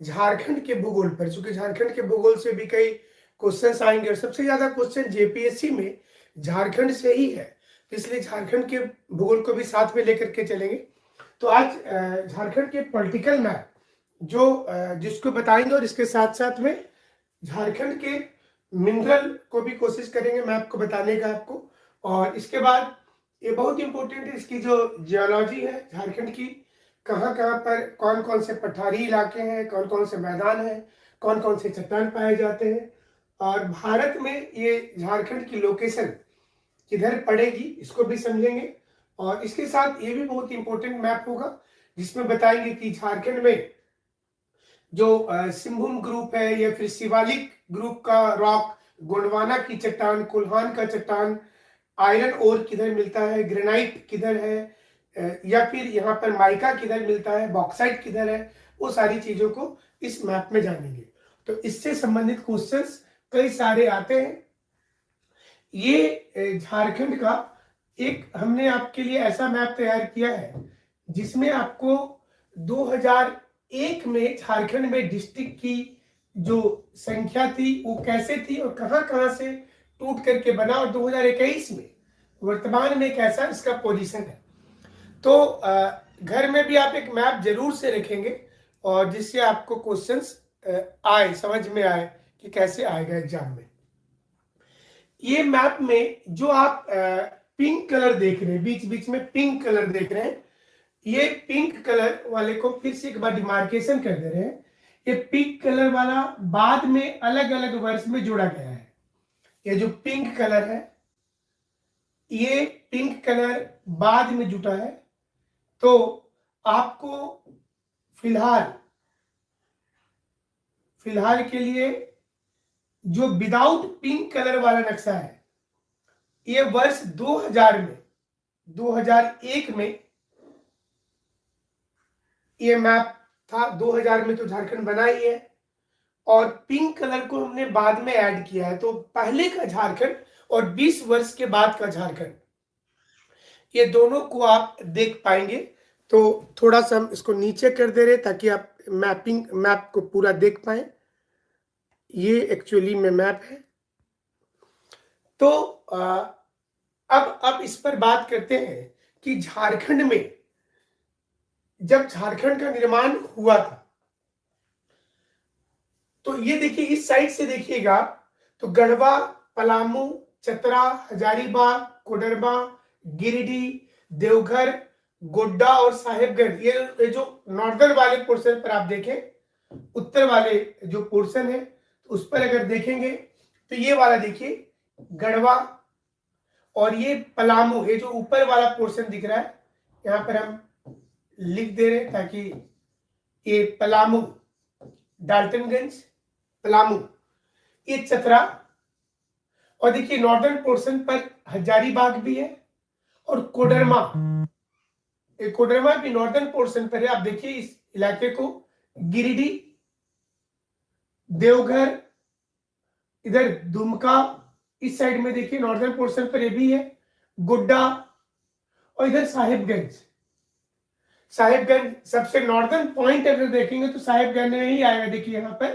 झारखंड के भूगोल पर, चूंकि झारखंड के भूगोल से भी कई क्वेश्चंस आएंगे और सबसे ज्यादा क्वेश्चन जेपीएससी में झारखंड से ही है, इसलिए झारखंड के भूगोल को भी साथ में लेकर के चलेंगे। तो आज झारखंड के पॉलिटिकल मैप जो जिसको बताएंगे और इसके साथ साथ में झारखंड के मिनरल को भी कोशिश करेंगे मैप को बताने का आपको। और इसके बाद ये बहुत इंपॉर्टेंट है, इसकी जो जियोलॉजी है झारखंड की, कहाँ कहाँ पर कौन कौन से पठारी इलाके हैं, कौन कौन से मैदान हैं, कौन कौन से चट्टान पाए जाते हैं, और भारत में ये झारखंड की लोकेशन किधर पड़ेगी इसको भी समझेंगे। और इसके साथ ये भी बहुत इंपॉर्टेंट मैप होगा जिसमें बताएंगे कि झारखंड में जो सिंहभूम ग्रुप है या फिर शिवालिक ग्रुप का रॉक, गोंडवाना की चट्टान, कोल्हान का चट्टान, आयरन ओर किधर मिलता है, ग्रेनाइट किधर है, या फिर यहाँ पर माइका किधर मिलता है, बॉक्साइट किधर है, वो सारी चीजों को इस मैप में जानेंगे। तो इससे संबंधित क्वेश्चंस कई सारे आते हैं। ये झारखंड का एक हमने आपके लिए ऐसा मैप तैयार किया है जिसमें आपको 2001 में झारखंड में डिस्ट्रिक्ट की जो संख्या थी वो कैसे थी और कहां कहां से टूट करके बना, और 2021 में वर्तमान में कैसा इसका पोजीशन है। तो घर में भी आप एक मैप जरूर से रखेंगे और जिससे आपको क्वेश्चंस आए, समझ में आए कि कैसे आएगा एग्जाम में। ये मैप में जो आप पिंक कलर देख रहे हैं, बीच बीच में पिंक कलर देख रहे हैं, ये पिंक कलर वाले को फिर से एक बार डिमार्केशन कर दे रहे हैं। ये पिंक कलर वाला बाद में अलग अलग वर्ष में जोड़ा गया है। ये जो पिंक कलर है, ये पिंक कलर बाद में जुटा है। तो आपको फिलहाल के लिए जो विदाउट पिंक कलर वाला नक्शा है, ये वर्ष 2001 में ये मैप था। 2000 में तो झारखंड बना ही है और पिंक कलर को हमने बाद में ऐड किया है। तो पहले का झारखंड और 20 वर्ष के बाद का झारखंड, ये दोनों को आप देख पाएंगे। तो थोड़ा सा हम इसको नीचे कर दे रहे ताकि आप मैप को पूरा देख पाए। ये एक्चुअली में मैप है। तो अब इस पर बात करते हैं कि झारखंड में जब झारखंड का निर्माण हुआ था, तो ये देखिए इस साइड से देखिएगा तो गढ़वा, पलामू, चतरा, हजारीबाग, कोडरमा, गिरिडीह, देवघर, गोड्डा और साहेबगंज, ये जो नॉर्दर्न वाले पोर्शन पर आप देखें, उत्तर वाले जो पोर्शन है उस पर अगर देखेंगे तो ये वाला देखिए गढ़वा और ये पलामू, ये जो ऊपर वाला पोर्शन दिख रहा है यहाँ पर हम लिख दे रहे ताकि ये पलामू, डाल्टनगंज, पलामू, ये चतरा, और देखिए नॉर्दर्न पोर्शन पर हजारीबाग भी है और कोडरमा, ये कोडरमा भी नॉर्दर्न पोर्शन पर है। आप देखिए इस इलाके को गिरिडीह, देवघर, इधर दुमका, इस साइड में देखिए नॉर्दर्न पोर्शन पर ये भी है, गोड्डा, और इधर साहिबगंज सबसे नॉर्दर्न पॉइंट अगर देखेंगे तो साहिबगंज में ही आएगा। देखिए यहाँ पर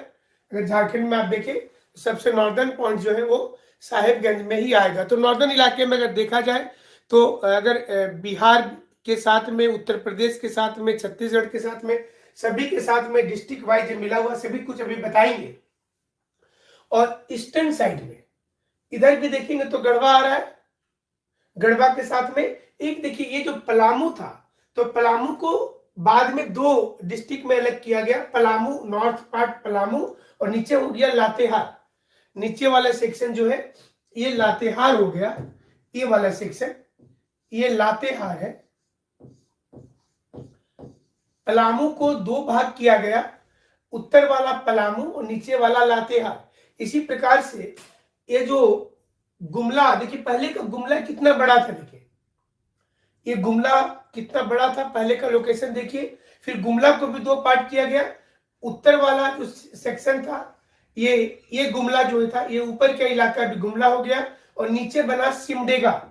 अगर झारखंड में आप देखें तो सबसे नॉर्दर्न पॉइंट जो है वो साहिबगंज में ही आएगा। तो नॉर्दर्न इलाके में अगर देखा जाए तो अगर बिहार के साथ में, उत्तर प्रदेश के साथ में, छत्तीसगढ़ के साथ में, सभी के साथ में डिस्ट्रिक्ट वाइज मिला हुआ सभी कुछ अभी बताएंगे। और ईस्टर्न साइड में इधर भी देखेंगे तो गढ़वा आ रहा है, गढ़वा के साथ में एक देखिए ये जो पलामू था, तो पलामू को बाद में 2 डिस्ट्रिक्ट में अलग किया गया, पलामू नॉर्थ पार्ट पलामू और नीचे हो गया लातेहार। नीचे वाला सेक्शन जो है ये लातेहार हो गया, ये वाला सेक्शन ये लातेहार है। पलामू को 2 भाग किया गया, उत्तर वाला पलामू और नीचे वाला लातेहार। इसी प्रकार से ये जो गुमला, देखिए पहले का गुमला कितना बड़ा था, देखिए ये गुमला कितना बड़ा था पहले का लोकेशन देखिए। फिर गुमला को भी 2 पार्ट किया गया, उत्तर वाला जो सेक्शन था ये गुमला जो था, ये ऊपर का इलाका भी गुमला हो गया और नीचे बना सिमडेगा,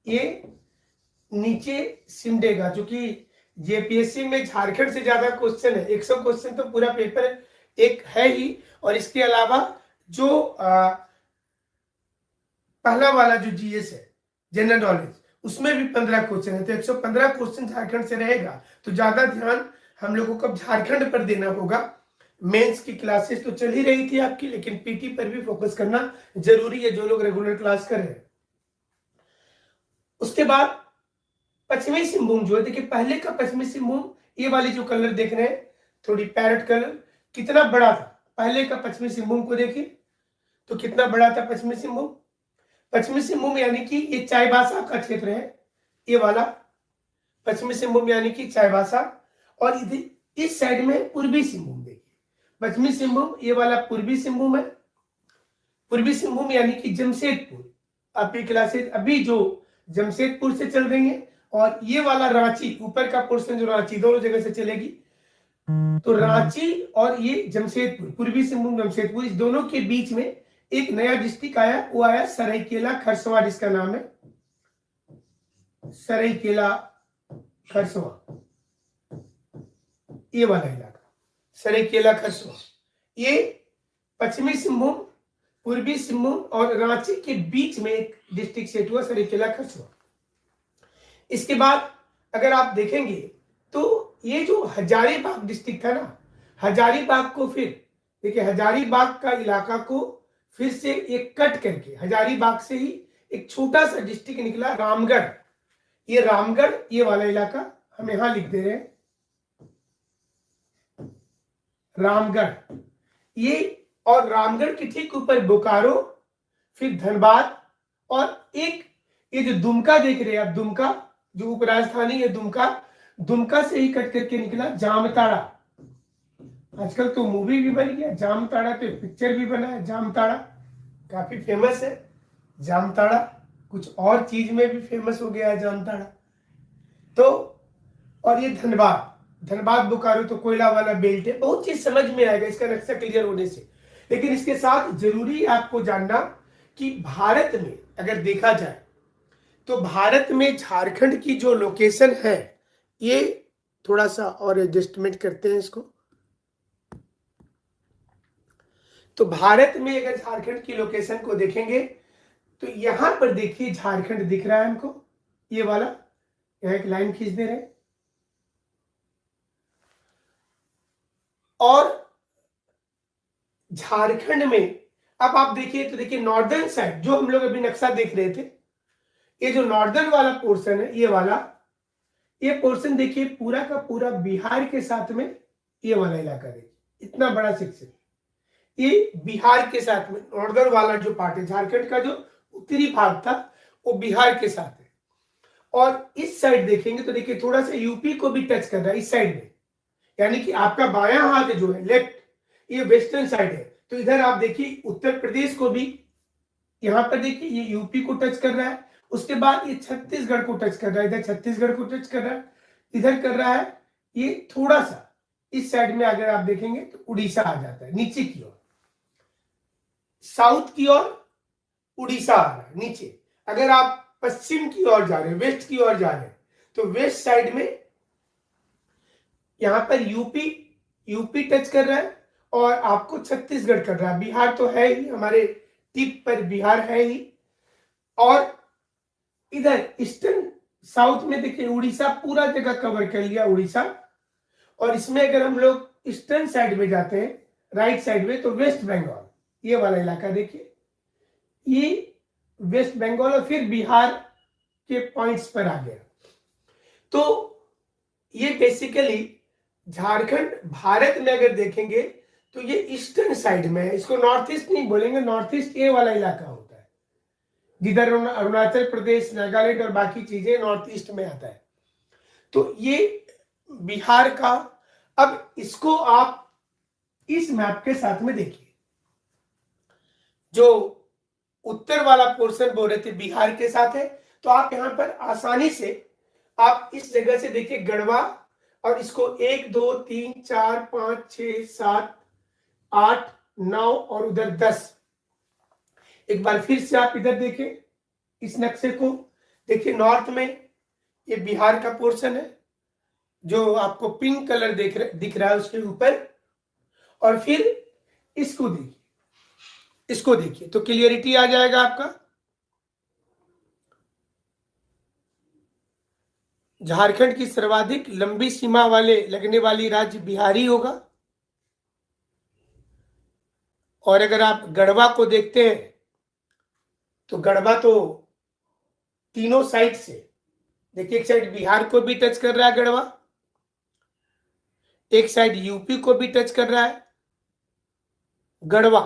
ये नीचे सिमडेगा जो कि जेपीएससी में झारखंड से ज्यादा क्वेश्चन है, 100 क्वेश्चन तो पूरा पेपर एक है ही, और इसके अलावा जो पहला वाला जो जीएस है, जनरल नॉलेज, उसमें भी 15 क्वेश्चन है, तो 115 क्वेश्चन झारखंड से रहेगा। तो ज्यादा ध्यान हम लोगों को झारखंड पर देना होगा। मेंस की क्लासेस तो चल ही रही थी आपकी, लेकिन पीटी पर भी फोकस करना जरूरी है जो लोग रेगुलर क्लास कर रहे हैं। उसके बाद पश्चिमी सिंहभूम जो है, देखिए पहले का पश्चिमी सिंहभूम, ये वाली जो कलर देख रहे हैं थोड़ी पैरेट कलर, कितना बड़ा था पहले का पश्चिमी सिंहभूम को देखिए, तो कितना बड़ा था पश्चिमी सिंहभूम। पश्चिमी सिंहभूम यानी कि ये चाईबासा का क्षेत्र है, ये वाला पश्चिमी सिंहभूम यानी कि चाईबासा, और इस साइड में पूर्वी सिंहभूम। देखिए पश्चिमी सिंहभूम ये वाला पूर्वी सिंहभूम है, पूर्वी सिंहभूम यानी कि जमशेदपुर। आपकी क्लासेज अभी जो जमशेदपुर से चल रही है, और ये वाला रांची, ऊपर का पोर्शन जो रांची, दोनों जगह से चलेगी। तो रांची और ये जमशेदपुर, पूर्वी सिंहभूम जमशेदपुर, इस दोनों के बीच में एक नया डिस्ट्रिक्ट आया, वो आया सरायकेला खरसवां, जिसका नाम है सरायकेला खरसवां। ये वाला इलाका सरायकेला खरसवां, ये पश्चिमी सिंहभूम, पूर्वी सिंहभूम और रांची के बीच में एक डिस्ट्रिक्ट सेट हुआ, सरायकेला खरसवां। इसके बाद अगर आप देखेंगे तो ये जो हजारीबाग डिस्ट्रिक्ट था ना, हजारीबाग को फिर देखिए, हजारीबाग का इलाका को फिर से एक कट करके हजारीबाग से ही एक छोटा सा डिस्ट्रिक्ट निकला, रामगढ़। ये रामगढ़, ये वाला इलाका हम यहां लिख दे रहे हैं, रामगढ़ ये, और रामगढ़ के ठीक ऊपर बोकारो, फिर धनबाद, और एक ये जो दुमका देख रहे हैं आप, दुमका जो उपराजधानी है दुमका, दुमका से ही कट करके निकला जामताड़ा। आजकल तो मूवी भी बन गया जामताड़ा, तो पिक्चर भी बना है जामताड़ा, काफी फेमस है जामताड़ा, कुछ और चीज में भी फेमस हो गया है जामताड़ा। तो और ये धनबाद, धनबाद बोकारो तो कोयला वाला बेल्ट है, बहुत चीज समझ में आएगा इसका नक्शा क्लियर होने से। लेकिन इसके साथ जरूरी है आपको जानना कि भारत में अगर देखा जाए तो भारत में झारखंड की जो लोकेशन है, ये थोड़ा सा और एडजस्टमेंट करते हैं इसको, तो भारत में अगर झारखंड की लोकेशन को देखेंगे तो यहां पर देखिए झारखंड दिख रहा है हमको, ये वाला, यहां एक लाइन खींच दे रहे हैं, और झारखंड में अब आप देखिए तो देखिए नॉर्दर्न साइड जो हम लोग अभी नक्शा देख रहे थे, ये जो नॉर्दर्न वाला पोर्शन है, ये वाला, ये पोर्शन देखिए पूरा का पूरा बिहार के साथ में, ये वाला इलाका देखिए इतना बड़ा सेक्शन, ये बिहार के साथ में, नॉर्दर्न वाला जो पार्ट है, झारखंड का जो उत्तरी भाग था वो बिहार के साथ है। और इस साइड देखेंगे तो देखिए थोड़ा सा यूपी को भी टच कर रहा है इस साइड में, यानी कि आपका बायां हाथ जो है लेफ्ट, ये वेस्टर्न साइड है, तो इधर आप देखिए उत्तर प्रदेश को भी, यहां पर देखिए ये यूपी को टच कर रहा है, उसके बाद ये छत्तीसगढ़ को टच कर रहा है, इधर छत्तीसगढ़ को टच कर रहा है, इधर कर रहा है, ये थोड़ा सा इस साइड में अगर आप देखेंगे तो उड़ीसा आ जाता है नीचे की ओर, साउथ की ओर उड़ीसा आ रहा है नीचे। अगर आप पश्चिम की ओर जा रहे हैं, वेस्ट की ओर जा रहे हैं, तो वेस्ट साइड में यहां पर यूपी टच कर रहा है, और आपको छत्तीसगढ़ कर रहा है, बिहार तो है ही, हमारे टिप पर बिहार है ही, और इधर ईस्टर्न साउथ में देखिए उड़ीसा पूरा जगह कवर कर लिया उड़ीसा, और इसमें अगर हम लोग ईस्टर्न साइड में जाते हैं राइट साइड में, तो वेस्ट बंगाल, ये वाला इलाका देखिए, ये वेस्ट बंगाल और फिर बिहार के पॉइंट्स पर आ गया। तो ये बेसिकली झारखंड भारत में अगर देखेंगे तो ये ईस्टर्न साइड में है, इसको नॉर्थ ईस्ट नहीं बोलेंगे, नॉर्थ ईस्ट ये वाला इलाका होता है, जिधर अरुणाचल प्रदेश, नागालैंड और बाकी चीजें नॉर्थ ईस्ट में आता है। तो ये बिहार का, अब इसको आप इस मैप के साथ में देखिए, जो उत्तर वाला पोर्शन बोल रहे थे बिहार के साथ है, तो आप यहां पर आसानी से आप इस जगह से देखिए गढ़वा, और इसको 1 2 3 4 5 6 7 8 9 और उधर 10, एक बार फिर से आप इधर देखें इस नक्शे को, देखिए नॉर्थ में ये बिहार का पोर्शन है, जो आपको पिंक कलर दिख रहा है उसके ऊपर, और फिर इसको देखिए, इसको देखिए तो क्लियरिटी आ जाएगा आपका। झारखंड की सर्वाधिक लंबी सीमा वाले लगने वाली राज्य बिहार ही होगा। और अगर आप गढ़वा को देखते हैं तो गढ़वा तो तीनों साइड से, देखिए एक साइड बिहार को भी टच कर रहा है गढ़वा, एक साइड यूपी को भी टच कर रहा है गढ़वा।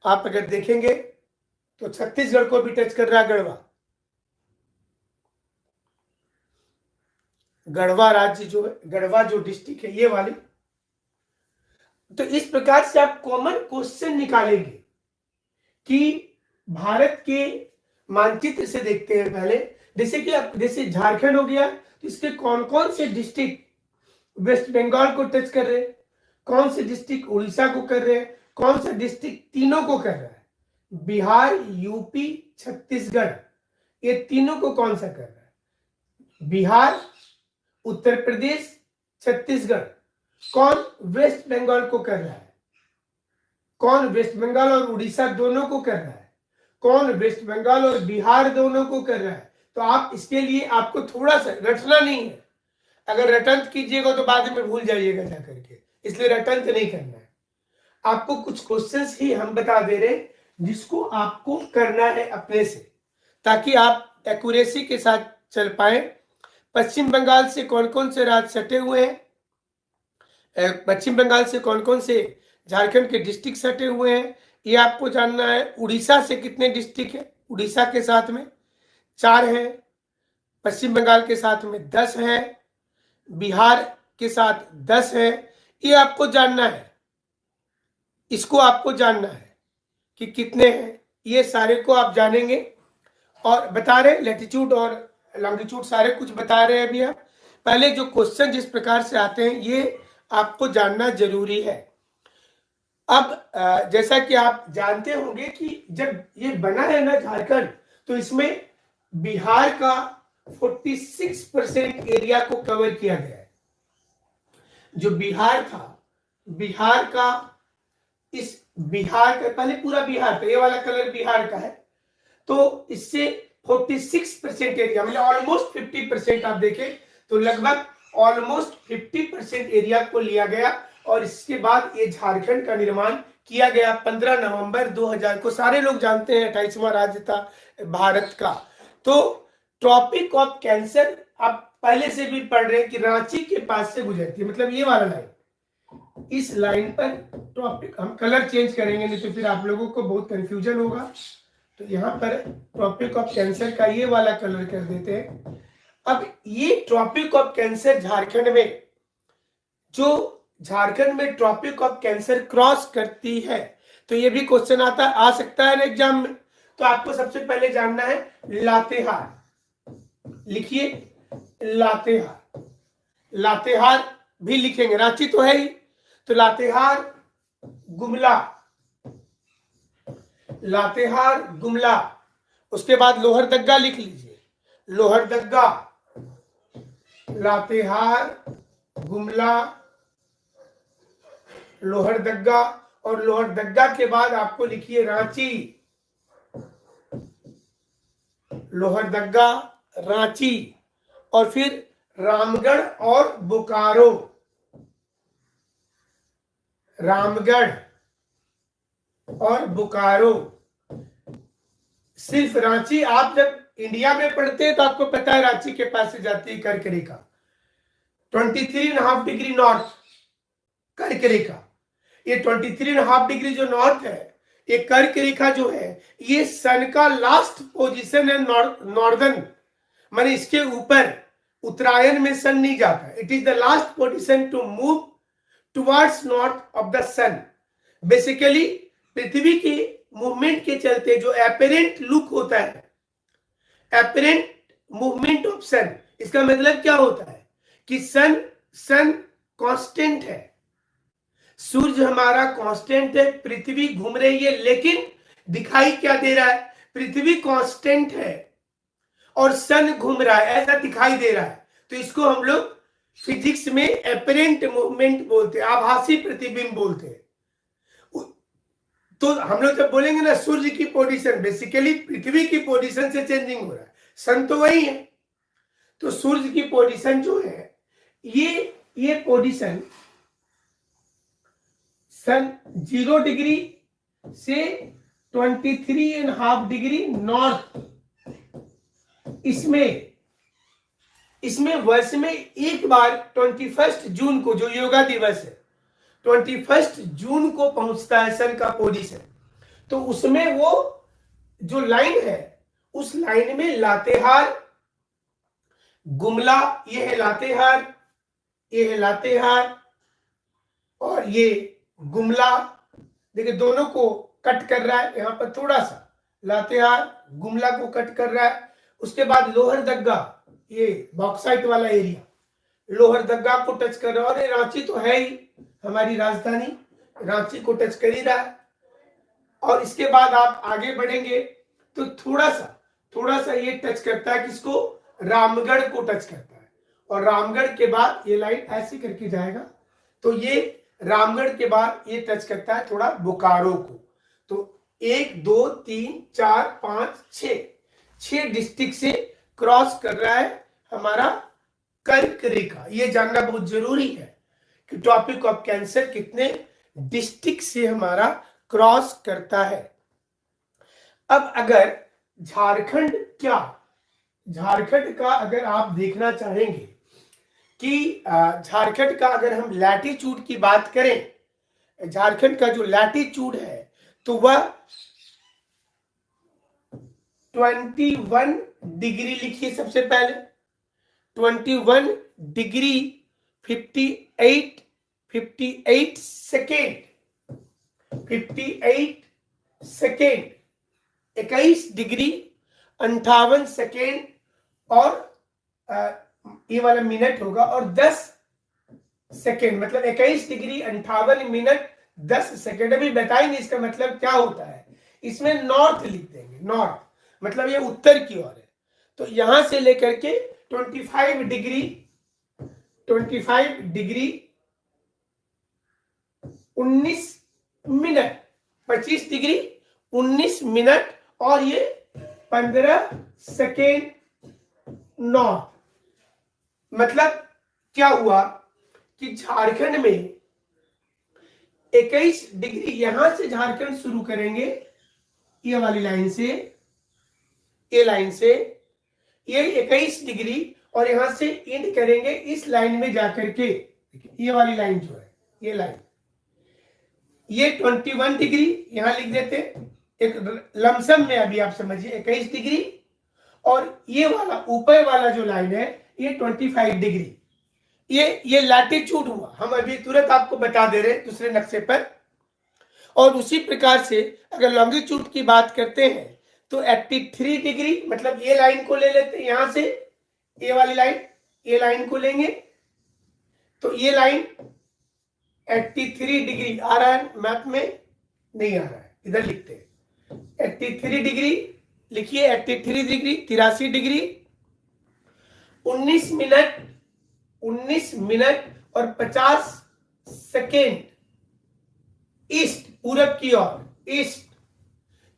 आप अगर देखेंगे तो छत्तीसगढ़ को भी टच कर रहा है गढ़वा। गढ़वा राज्य जो है, गढ़वा जो डिस्ट्रिक्ट है ये वाली। तो इस प्रकार से आप कॉमन क्वेश्चन निकालेंगे कि भारत के मानचित्र से देखते हैं पहले, जैसे कि आप, जैसे झारखंड हो गया तो इसके कौन कौन से डिस्ट्रिक्ट वेस्ट बंगाल को टच कर रहे हैं, कौन से डिस्ट्रिक्ट उड़ीसा को कर रहे हैं, कौन सा डिस्ट्रिक्ट तीनों को कर रहा है, बिहार, यूपी, छत्तीसगढ़, ये तीनों को कौन सा कर रहा है, बिहार, उत्तर प्रदेश, छत्तीसगढ़, कौन वेस्ट बंगाल को कर रहा है, कौन वेस्ट बंगाल और उड़ीसा दोनों को कर रहा है, कौन वेस्ट बंगाल और बिहार दोनों को कर रहा है। तो आप इसके लिए आपको थोड़ा सा रटना नहीं है, अगर रटंत कीजिएगा तो बाद में भूल जाइएगा जा करके, इसलिए रटंत नहीं करना है। आपको कुछ क्वेश्चंस ही हम बता दे रहे जिसको आपको करना है अपने से, ताकि आप एक्यूरेसी के साथ चल पाए। पश्चिम बंगाल से कौन कौन से राज्य सटे हुए हैं, पश्चिम बंगाल से कौन कौन से झारखंड के डिस्ट्रिक्ट सटे हुए हैं, ये आपको जानना है। उड़ीसा से कितने डिस्ट्रिक्ट है, उड़ीसा के साथ में 4 हैं, पश्चिम बंगाल के साथ में 10 है, बिहार के साथ 10 है, ये आपको जानना है। इसको आपको जानना है कि कितने हैं, ये सारे को आप जानेंगे। और बता रहे लैटिट्यूड और लॉन्गिट्यूड सारे कुछ बता रहे हैं अभी आप। पहले जो क्वेश्चन जिस प्रकार से आते हैं ये आपको जानना जरूरी है। अब जैसा कि आप जानते होंगे कि जब ये बना है ना झारखंड, तो इसमें बिहार का 46% एरिया को कवर किया गया है। जो बिहार था, बिहार का, इस बिहार का पहले पूरा बिहार था, ये वाला कलर बिहार का है, तो इससे 46% एरिया, मतलब ऑलमोस्ट 50%, आप देखें तो लगभग ऑलमोस्ट 50% एरिया को लिया गया। और इसके बाद ये झारखंड का निर्माण किया गया 15 नवंबर 2000 को। सारे लोग जानते हैं 28वां राज्य था भारत का। तो ट्रॉपिक ऑफ कैंसर आप पहले से भी पढ़ रहे हैं कि रांची के पास से गुजरती है, मतलब ये वाला लाइन, इस लाइन पर ट्रॉपिक, हम कलर चेंज करेंगे नहीं तो फिर आप लोगों को बहुत कंफ्यूजन होगा। तो यहाँ पर ट्रॉपिक ऑफ कैंसर का ये वाला कलर कर देते हैं। अब ये ट्रॉपिक ऑफ कैंसर झारखंड में, जो झारखंड में ट्रॉपिक ऑफ कैंसर क्रॉस करती है, तो ये भी क्वेश्चन आ सकता है ना एग्जाम में। तो आपको सबसे पहले जानना है लातेहार, लिखिए लातेहार, लातेहार भी लिखेंगे, रांची तो है ही, तो लातेहार, गुमला, लातेहार, गुमला, उसके बाद लोहरदग्गा लिख लीजिए, लोहरदग्गा, लातेहार, गुमला, लोहरदग्गा, और लोहरदग्गा के बाद आपको लिखिए रांची, लोहरदग्गा, रांची, और फिर रामगढ़ और बोकारो, रामगढ़ और बोकारो। सिर्फ रांची, आप जब इंडिया में पढ़ते हैं तो आपको पता है रांची के पास से जाती है कर्क रेखा, 23.5 डिग्री नॉर्थ कर्क रेखा। ये 23.5 डिग्री जो नॉर्थ है, ये कर्क रेखा जो है, ये सन का लास्ट पोजीशन है नॉर्दर्न, माने इसके ऊपर उत्तरायण में सन नहीं जाता। It is the last position to move towards north of the sun. Basically पृथ्वी की मूवमेंट के चलते जो एपरेंट लुक होता है, एपरेंट मूवमेंट ऑफ सन, इसका मतलब क्या होता है कि सन कांस्टेंट है, सूर्य हमारा कांस्टेंट है, पृथ्वी घूम रही है, लेकिन दिखाई क्या दे रहा है, पृथ्वी कांस्टेंट है और सन घूम रहा है, ऐसा दिखाई दे रहा है, तो इसको हम लोग फिजिक्स में एपरेंट मूवमेंट बोलते हैं, आभासी प्रतिबिंब बोलते हैं। तो हम लोग जब बोलेंगे ना सूर्य की पोजीशन, बेसिकली पृथ्वी की पोजीशन से चेंजिंग हो रहा है, सन तो वही है। तो सूर्य की पोजीशन जो है, ये पोजीशन सन 0 डिग्री से 23.5 डिग्री नॉर्थ, इसमें वर्ष में एक बार 21 जून को, जो योगा दिवस है, 21 जून को पहुंचता है सन का पोजीशन। तो उसमें वो जो लाइन है, उस लाइन में लातेहार, गुमला, ये है लातेहार, ये है लातेहार और ये गुमला, देखिए दोनों को कट कर रहा है। यहां पर थोड़ा सा लातेहार गुमला को कट कर रहा है। उसके बाद लोहरदग्गा, ये बॉक्साइट वाला एरिया, लोहरदग्गा को टच कर रहा है। और ये रांची तो है ही हमारी राजधानी, रांची को टच कर ही रहा है। और इसके बाद आप आगे बढ़ेंगे तो थोड़ा सा ये टच करता है, किसको? रामगढ़ को टच करता है। और रामगढ़ के बाद ये लाइन ऐसे करके जाएगा, तो ये रामगढ़ के बाद ये टच करता है थोड़ा बोकारो को। तो 1 2 3 4 5 6 डिस्ट्रिक्ट से क्रॉस कर रहा है हमारा कर्क रेखा। ये जानना बहुत जरूरी है कि टॉपिक ऑफ कैंसर कितने डिस्ट्रिक्ट से हमारा क्रॉस करता है। अब अगर झारखंड का अगर आप देखना चाहेंगे कि झारखंड का अगर हम लैटिट्यूड की बात करें, झारखंड का जो लैटिट्यूड है तो वह 21 डिग्री लिखिए सबसे पहले, 21 degree 58 second, 58 second, 21 degree 58 second और ये वाला मिनट होगा, और 10 सेकेंड, मतलब 21 डिग्री 58 मिनट 10 सेकेंड। अभी बताएंगे इसका मतलब क्या होता है। इसमें नॉर्थ लिख देंगे, नॉर्थ मतलब ये उत्तर की ओर है। तो यहां से लेकर के 25 डिग्री 19 मिनट, 25 डिग्री 19 मिनट और ये 15 सेकेंड नॉर्थ। मतलब क्या हुआ कि झारखंड में 21 डिग्री, यहां से झारखंड शुरू करेंगे ये वाली लाइन से, ये लाइन से ये 21 डिग्री और यहां से एंड करेंगे इस लाइन में जाकर के, ये वाली लाइन जो है, ये लाइन, ये 21 डिग्री यहां लिख देते, एक लमसम में अभी आप समझिए 21 डिग्री, और ये वाला ऊपर वाला जो लाइन है ये 25 डिग्री। ये लैटिट्यूड हुआ, हम अभी तुरंत आपको बता दे रहे हैं दूसरे नक्शे पर। और उसी प्रकार से अगर लॉन्गिट्यूड की बात करते हैं तो 83 डिग्री, मतलब ये लाइन को ले लेते हैं, यहां से ये वाली लाइन, ये लाइन को लेंगे तो ये लाइन 83 डिग्री आ रहा है, मैप में नहीं आ रहा है, इधर लिखते हैं 83 डिग्री, लिखिए 83 डिग्री 83 डिग्री 19 मिनट और 50 सेकेंड ईस्ट, पूरब की ओर, east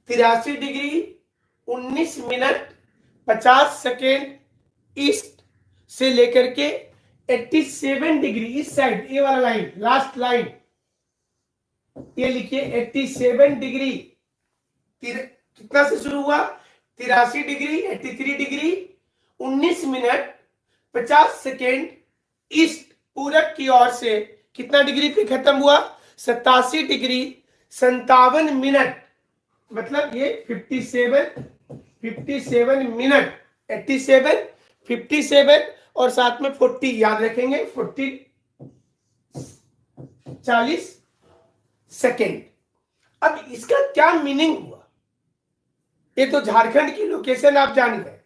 83 degree 19 minute 50 second east से लेकर के 87 डिग्री इस साइड, ये वाला लाइन, लास्ट लाइन, ये लिखिए 87 डिग्री, कितना से शुरू हुआ? 83 degree, 83 degree 19 minute 50 second east, पूरब की ओर से कितना डिग्री पे खत्म हुआ? 87 डिग्री 57 मिनट, मतलब ये 57 मिनट, 87 57 और साथ में 40 याद रखेंगे, 40 सेकेंड। अब इसका क्या मीनिंग हुआ? ये तो झारखंड की लोकेशन आप जान गए,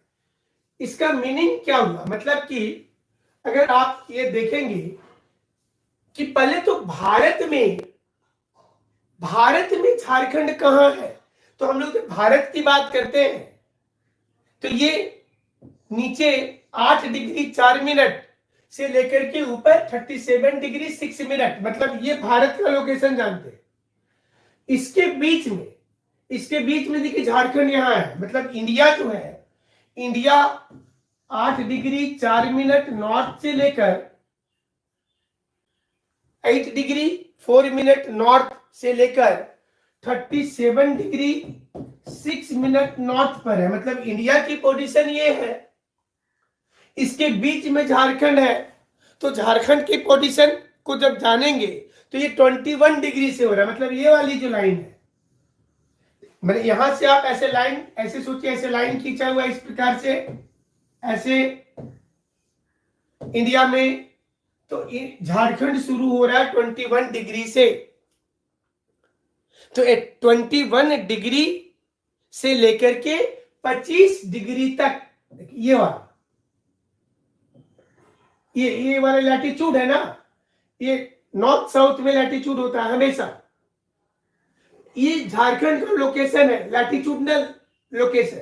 इसका मीनिंग क्या हुआ? मतलब कि अगर आप ये देखेंगे कि पहले तो भारत में झारखंड कहां है, तो हम लोग भारत की बात करते हैं तो ये नीचे 8 डिग्री 4 मिनट से लेकर के ऊपर 37 डिग्री 6 मिनट, मतलब ये भारत का लोकेशन जानते हैं। इसके बीच में देखिए झारखंड यहां है, मतलब इंडिया जो है, इंडिया 8 डिग्री 4 मिनट नॉर्थ से लेकर 8 डिग्री 4 मिनट नॉर्थ से लेकर 37 डिग्री 6 मिनट नॉर्थ पर है, मतलब इंडिया की पोजीशन ये है। इसके बीच में झारखंड है, तो झारखंड की पोजीशन को जब जानेंगे तो ये 21 डिग्री से हो रहा है, मतलब ये वाली जो लाइन है, मतलब यहां से आप ऐसे लाइन, ऐसे सोचिए, ऐसे लाइन खींचा हुआ इस प्रकार से, ऐसे इंडिया में, तो झारखंड शुरू हो रहा है 21 डिग्री से। तो 21 डिग्री से लेकर के 25 डिग्री तक, ये वाला, ये वाला लैटिट्यूड है ना, ये नॉर्थ साउथ में लैटिट्यूड होता है हमेशा। ये झारखंड का लोकेशन है, लैटिट्यूडनल लोकेशन।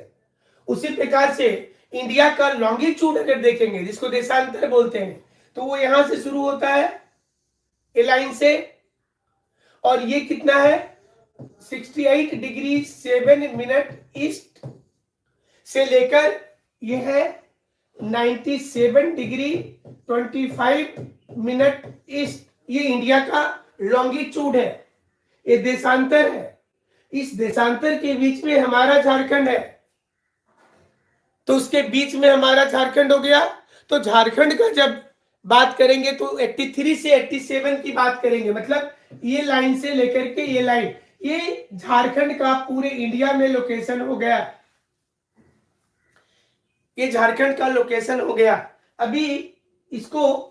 उसी प्रकार से इंडिया का लॉन्गिट्यूड अगर देखेंगे, जिसको देशांतर बोलते हैं, तो वो यहां से शुरू होता है ए लाइन से, और ये कितना है 68 डिग्री 7 मिनट ईस्ट से लेकर ये है 97 डिग्री 25 मिनट ईस्ट। ये इंडिया का लॉन्गिट्यूड है, ये देशांतर है। इस देशांतर के बीच में हमारा झारखंड है, तो उसके बीच में हमारा झारखंड हो गया। तो झारखंड का जब बात करेंगे तो 83 से 87 की बात करेंगे, मतलब ये लाइन से लेकर के ये लाइन, ये झारखंड का पूरे इंडिया में लोकेशन हो गया, ये झारखंड का लोकेशन हो गया। अभी इसको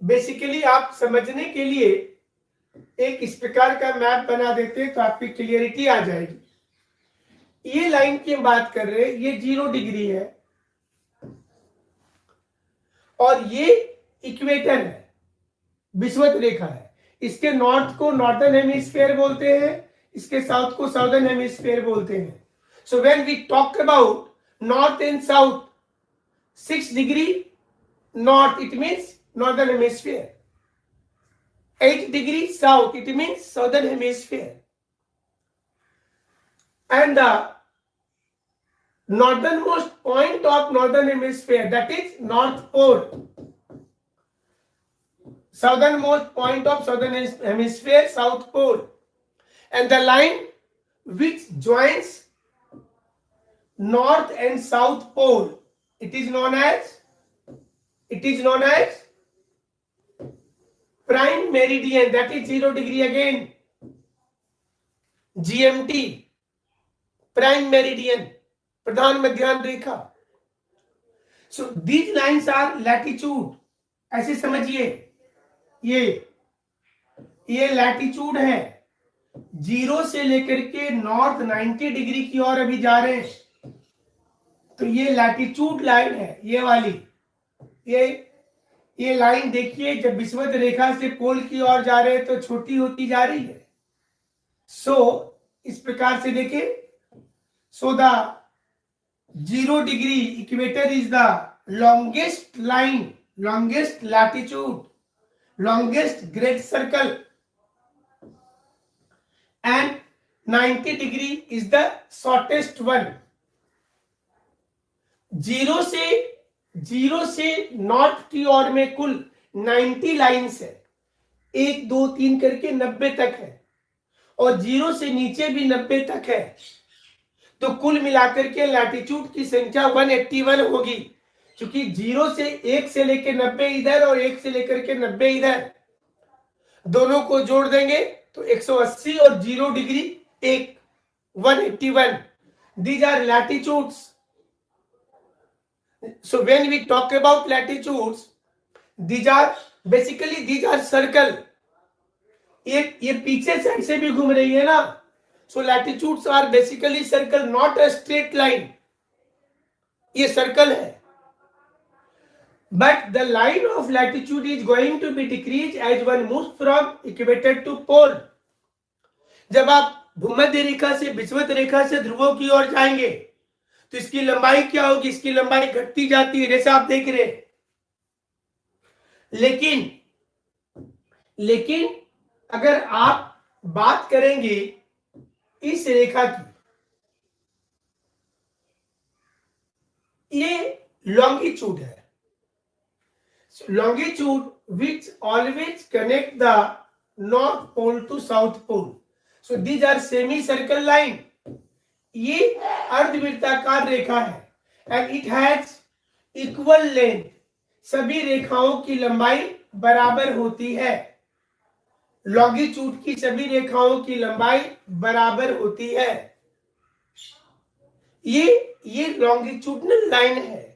बेसिकली आप समझने के लिए एक इस प्रकार का मैप बना देते हैं तो आपकी क्लियरिटी आ जाएगी। ये लाइन की बात कर रहे हैं, ये 0 डिग्री है और ये इक्वेटर है, विषुवत रेखा है। इसके नॉर्थ को नॉर्दर्न हेमिस्फीयर बोलते हैं, इसके साउथ को साउदर्न हेमिस्फीयर बोलते हैं। So when we talk about north and south 6 degree north, it means northern hemisphere. 8 degree south, it means southern hemisphere. And the northernmost point of northern hemisphere, that is North Pole. Southernmost point of southern hemisphere, South Pole. And the line which joins North and South Pole, it is known as prime meridian, that is 0 degree again, GMT, prime meridian, प्रधान मध्याह्न रेखा। So these lines are latitude, ऐसे समझिए, ये latitude है, 0 से लेकर के north 90 degree की ओर अभी जा रहे हैं, तो ये लैटिट्यूड लाइन है, ये वाली, ये लाइन देखिए, जब विषुवत रेखा से पोल की ओर जा रहे हैं तो छोटी होती जा रही है। सो इस प्रकार से देखिए, so the 0 degree equator is the longest line, longest latitude, longest great circle, and 90 degree is the shortest one. 0 से नॉर्थ की ओर में कुल 90 लाइन्स है, 1 2 3 करके 90 तक है, और 0 से नीचे भी 90 तक है, तो कुल मिलाकर के लैटिट्यूड की संख्या 181 होगी। क्योंकि 0 से 1 से लेकर 90 इधर और 1 से लेकर के 90 इधर, दोनों को जोड़ देंगे तो 180 और 0 डिग्री एक 181. These are latitudes. So when we talk about latitudes, these are circle. ये पीछे साइड से भी घूम रही है ना, so latitudes are basically circle, not a straight line. ये सर्कल है, but the line of latitude is going to be decreased as one moves from equator to pole. जब आप भूमध्य रेखा से विषुवत रेखा से ध्रुवों की ओर जाएंगे तो इसकी लंबाई क्या होगी, इसकी लंबाई घटती जाती है जैसे आप देख रहे हैं। लेकिन अगर आप बात करेंगे इस रेखा की, ये लॉन्गिट्यूड है, longitude which always connect the north pole to south pole. So these are semicircle line. ये अर्धवृत्ताकार रेखा है and it has equal length. सभी रेखाओं की लंबाई बराबर होती है। लॉन्गिट्यूड की सभी रेखाओं की लंबाई बराबर होती है। ये लॉन्गिट्यूडनल लाइन है।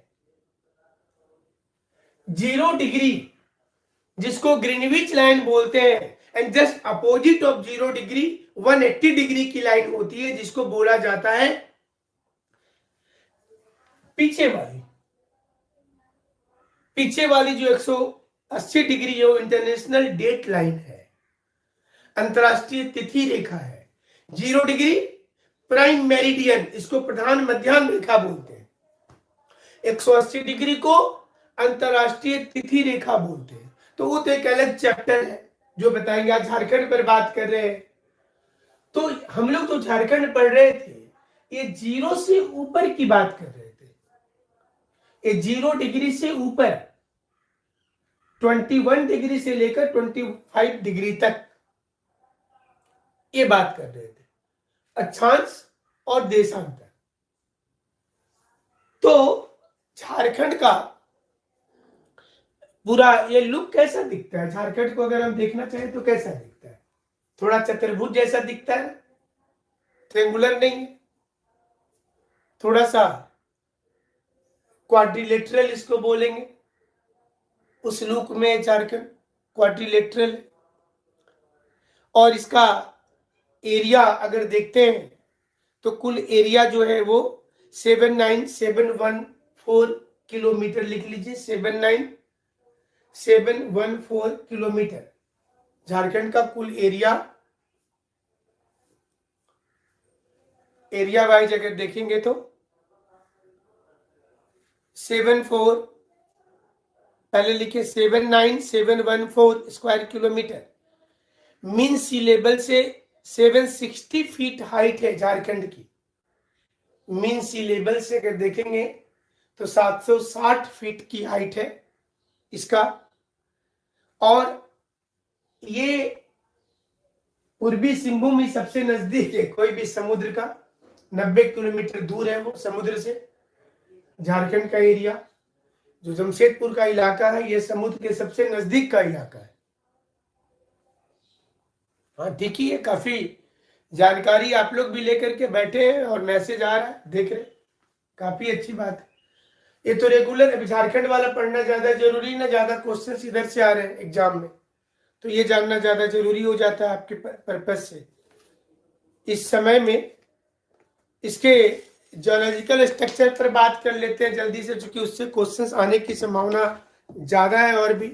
0 डिग्री जिसको ग्रीनविच लाइन बोलते हैं, and just opposite of 0 degree 180 degree की लाइन होती है जिसको बोला जाता है पीछे वाली जो 180 डिग्री जो इंटरनेशनल डेट लाइन है, अंतरराष्ट्रीय तिथि रेखा है। 0 डिग्री प्राइम मेरिडियन, इसको प्रधान मध्याह्न रेखा बोलते हैं। 180 डिग्री को अंतरराष्ट्रीय तिथि रेखा बोलते हैं। तो वो तो एक अलग चैप्टर है जो बताएंगे। आज झारखंड पर बात कर रहे हैं, तो हम लोग तो झारखंड पढ़ रहे थे, ये 0 से ऊपर की बात कर रहे थे। ये 0 डिग्री से ऊपर 21 डिग्री से लेकर 25 डिग्री तक ये बात कर रहे थे, अक्षांश और देशांतर। तो झारखंड का पूरा ये लुक कैसा दिखता है, झारखंड को अगर हम देखना चाहें तो कैसा दिखता है? थोड़ा चतुर्भुज जैसा दिखता है, ट्रेंगुलर नहीं, थोड़ा सा क्वाड्रिलेटरल इसको बोलेंगे। उस लुक में झारखंड क्वाड्रिलेटरल। और इसका एरिया अगर देखते हैं तो कुल एरिया जो है वो 79714 किलोमीटर लिख लीजिए, 79714 किलोमीटर झारखंड का कुल एरिया वाइज अगर देखेंगे तो 74, पहले लिखे 79714 स्क्वायर किलोमीटर। मीन सी लेवल से 760 फीट हाइट है झारखंड की। मीन सी लेवल से अगर देखेंगे तो 760 फीट की हाइट है इसका। और ये पूर्वी सिंहभूम ही सबसे नजदीक है कोई भी समुद्र का, 90 किलोमीटर दूर है वो समुद्र से। झारखंड का एरिया जो जमशेदपुर का इलाका है, ये समुद्र के सबसे नजदीक का इलाका है। हाँ ठीक ही है, काफी जानकारी आप लोग भी लेकर के बैठे हैं और मैसेज आ रहा है, देख रहे, काफी अच्छी बात है। ये तो रेगुलर अभी झारखंड वाला पढ़ना ज्यादा जरूरी ना, ज्यादा क्वेश्चंस इधर से आ रहे हैं एग्जाम में, तो ये जानना ज्यादा जरूरी हो जाता है आपके पर्पज से। इस समय में इसके जियोलॉजिकल स्ट्रक्चर पर बात कर लेते हैं जल्दी से, क्योंकि उससे क्वेश्चंस आने की संभावना ज्यादा है। और भी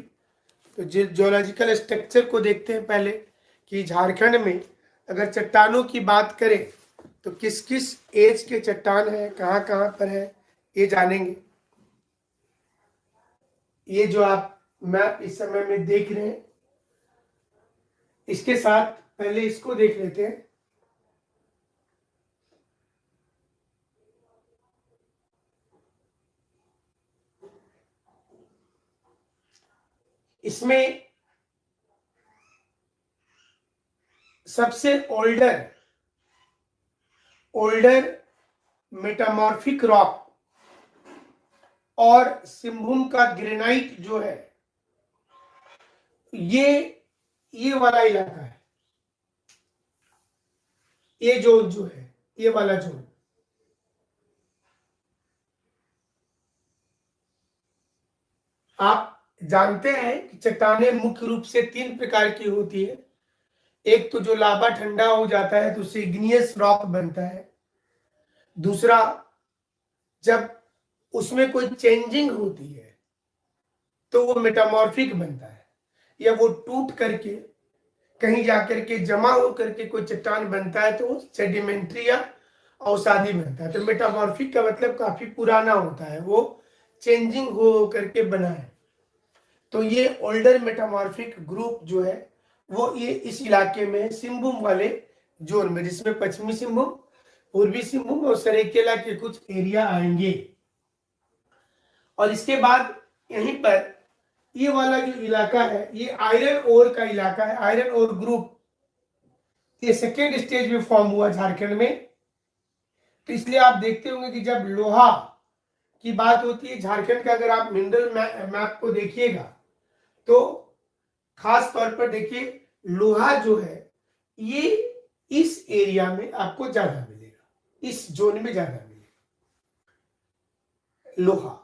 तो जियोलॉजिकल स्ट्रक्चर को देखते हैं पहले कि झारखंड में अगर चट्टानों की बात करें तो किस किस एज के चट्टान है, कहाँ कहाँ पर है, ये जानेंगे। ये जो आप मैप इस समय में देख रहे हैं, इसके साथ पहले इसको देख लेते हैं। इसमें सबसे ओल्डर मेटामॉर्फिक रॉक और सिंहभूम का ग्रेनाइट जो है, ये वाला इलाका है। ये जोन जो है, ये वाला जोन, आप जानते हैं कि चट्टानें मुख्य रूप से 3 प्रकार की होती है। एक तो जो लावा ठंडा हो जाता है तो उससे इग्नियस रॉक बनता है। दूसरा, जब उसमें कोई चेंजिंग होती है तो वो मेटामॉर्फिक बनता है, या वो टूट करके कहीं जाकर के जमा हो करके कोई चट्टान बनता है तो वो सेडिमेंट्री या अवसादी बनता है। तो मेटामॉर्फिक का मतलब काफी पुराना होता है, वो चेंजिंग हो करके बना है। तो ये ओल्डर मेटामॉर्फिक ग्रुप जो है वो ये इस इलाके में सिंहभूम वाले जोन में, जिसमें पश्चिमी सिंहभूम, पूर्वी सिंहभूम और सरायकेला के कुछ एरिया आएंगे। और इसके बाद यहीं पर ये वाला जो इलाका है ये आयरन ओर का इलाका है, आयरन ओर ग्रुप। ये सेकेंड स्टेज में फॉर्म हुआ झारखंड में। तो इसलिए आप देखते होंगे कि जब लोहा की बात होती है झारखंड का, अगर आप मिनरल मैप को देखिएगा तो खास तौर पर देखिए लोहा जो है ये इस एरिया में आपको ज्यादा मिलेगा, इस जोन में ज्यादा मिलेगा। लोहा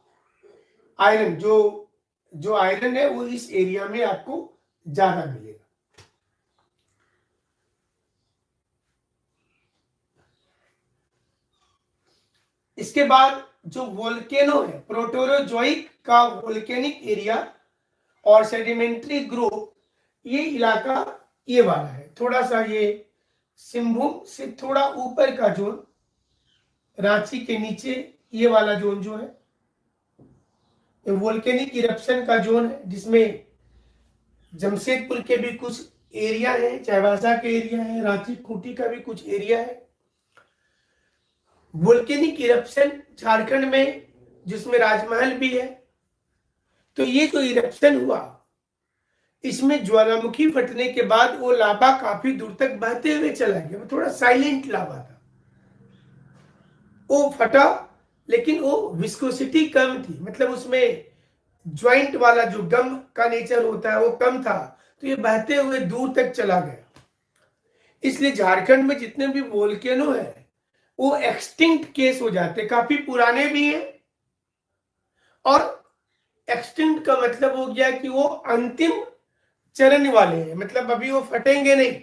आयरन जो आयरन है वो इस एरिया में आपको ज्यादा मिलेगा। इसके बाद जो वोल्केनो है, प्रोटोरोजोइक का वोल्केनिक एरिया और सेडिमेंट्री ग्रुप, ये इलाका ये वाला है, थोड़ा सा ये सिंहभूम से थोड़ा ऊपर का जोन, रांची के नीचे ये वाला जोन जो है वोल्केनिक इरप्शन का जोन है, जिसमें जमशेदपुर के भी कुछ एरिया है, चाईबासा के एरिया है, रांची खूंटी का भी कुछ एरिया है। वोल्केनिक इरप्शन झारखंड में जिसमें राजमहल भी है। तो ये जो इरप्शन हुआ इसमें ज्वालामुखी फटने के बाद वो लावा काफी दूर तक बहते हुए चला गया। वो थोड़ा साइलेंट लावा था, वो फटा लेकिन वो विस्कोसिटी कम थी, मतलब उसमें ज्वाइंट वाला जो गम का नेचर होता है वो कम था, तो ये बहते हुए दूर तक चला गया। इसलिए झारखंड में जितने भी वोल्केनो है वो एक्सटिंक्ट केस हो जाते, काफी पुराने भी हैं। और एक्सटिंक्ट का मतलब हो गया कि वो अंतिम चरण वाले हैं, मतलब अभी वो फटेंगे नहीं,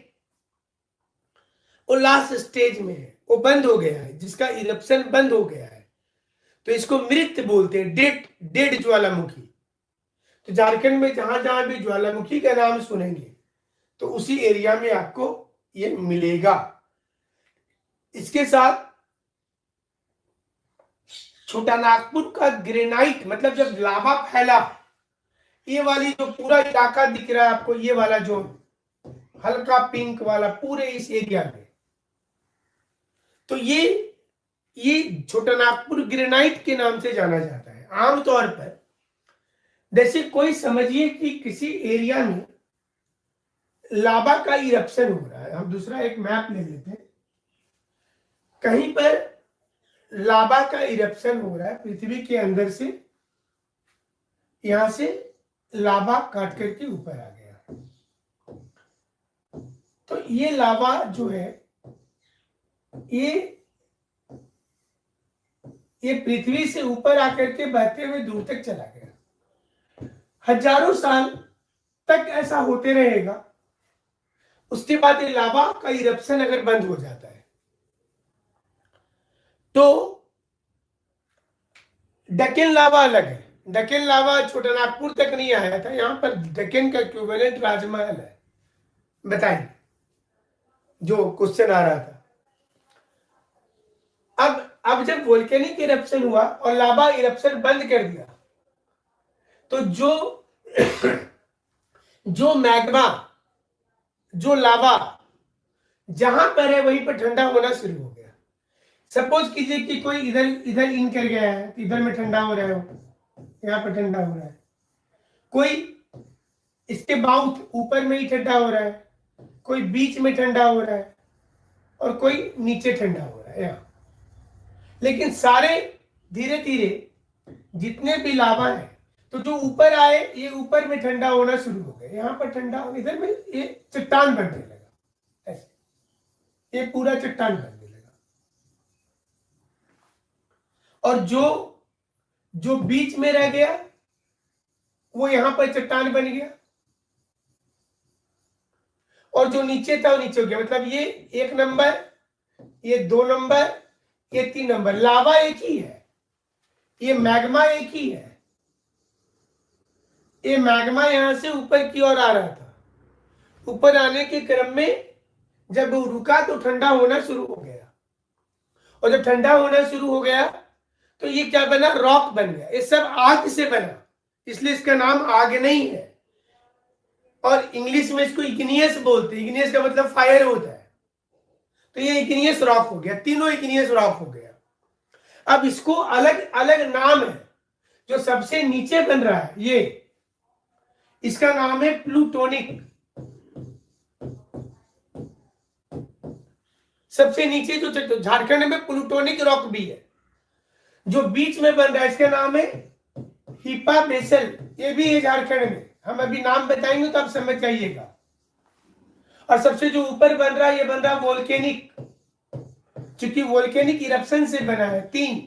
वो लास्ट स्टेज में है, वो बंद हो गया है, जिसका इरप्शन बंद हो गया है। तो इसको मृत बोलते हैं, डेड ज्वालामुखी। तो झारखंड में जहां जहां भी ज्वालामुखी का नाम सुनेंगे तो उसी एरिया में आपको ये मिलेगा। इसके साथ छोटा नागपुर का ग्रेनाइट, मतलब जब लावा फैला, ये वाली जो पूरा इलाका दिख रहा है आपको, ये वाला जोन हल्का पिंक वाला पूरे इस एरिया में, तो ये छोटा नागपुर ग्रेनाइट के नाम से जाना जाता है। आमतौर पर जैसे कोई समझिए कि किसी एरिया में लावा का इरप्शन हो रहा है, हम दूसरा एक मैप ले लेते हैं, कहीं पर लावा का इरप्शन हो रहा है पृथ्वी के अंदर से, यहां से लावा काट करके ऊपर आ गया। तो ये लावा जो है ये पृथ्वी से ऊपर आकर के बहते हुए दूर तक चला गया। हजारों साल तक ऐसा होते रहेगा। उसके बाद ये लावा का इरप्शन अगर बंद हो जाता है तो डकेन लावा अलग है। डकेन लावा छोटा नागपुर तक नहीं आया था, यहां पर डकेन का इक्विवेलेंट राजमहल है। बताइए जो क्वेश्चन आ रहा था। अब जब वोल्केनिक इरप्शन हुआ और लावा इरप्शन बंद कर दिया तो जो मैग्मा, जो लावा जहां पर है वहीं पर ठंडा होना शुरू हो गया। सपोज कीजिए कि कोई इधर इन कर गया है, इधर में ठंडा हो रहा है, यहाँ पर ठंडा हो रहा है, कोई इसके माउथ ऊपर में ही ठंडा हो रहा है, कोई बीच में ठंडा हो रहा है और कोई नीचे ठंडा हो रहा है यहाँ। लेकिन सारे धीरे धीरे जितने भी लावा है, तो जो ऊपर आए ये ऊपर में ठंडा होना शुरू हो गया, यहाँ पर ठंडा, इधर में ये चट्टान बनने लगा, ऐसे ये पूरा चट्टान बनने लगा। और जो बीच में रह गया वो यहां पर चट्टान बन गया, और जो नीचे था वो नीचे हो गया। मतलब ये 1 नंबर, ये 2 नंबर, ये 3 नंबर। लावा एक ही है, ये मैग्मा एक ही है। ये मैग्मा यहां से ऊपर की ओर आ रहा था, ऊपर आने के क्रम में जब वो रुका तो ठंडा होना शुरू हो गया, और जब ठंडा होना शुरू हो गया तो ये क्या बना, रॉक बन गया। ये सब आग से बना, इसलिए इसका नाम आग नहीं है। और इंग्लिश में इसको इग्नियस बोलते हैं, इग्नियस का मतलब फायर होता है। तो ये इग्नियस रॉक हो गया, तीनों इग्नियस रॉक हो गया। अब इसको अलग अलग नाम है। जो सबसे नीचे बन रहा है ये, इसका नाम है प्लूटोनिक। सबसे नीचे जो झारखंड में प्लूटोनिक रॉक भी है। जो बीच में बन रहा है इसका नाम है हिपा बेसल, ये भी है झारखंड में। हम अभी नाम बताएंगे तो आप समझ जाइएगा। और सबसे जो ऊपर बन रहा है ये बन रहा है वोल्केनिक, क्योंकि वोल्केनिक इरप्शन से बना है। 3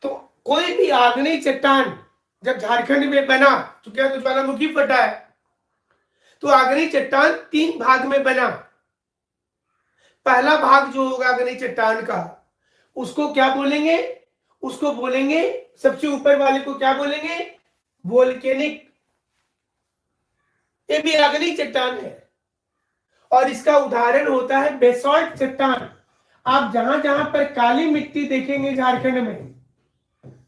तो कोई भी आग्नेय चट्टान जब झारखंड में बना, चूंकि तो ज्वालामुखी फटा है, तो आग्नेय चट्टान 3 भाग में बना। पहला भाग जो होगा आग्नेय चट्टान का, उसको क्या बोलेंगे, उसको बोलेंगे, सबसे ऊपर वाले को क्या बोलेंगे, वोल्केनिक। ये भी आग्नेय चट्टान है। और इसका उदाहरण होता है बेसॉल्ट चट्टान। आप जहां जहां पर काली मिट्टी देखेंगे झारखंड में,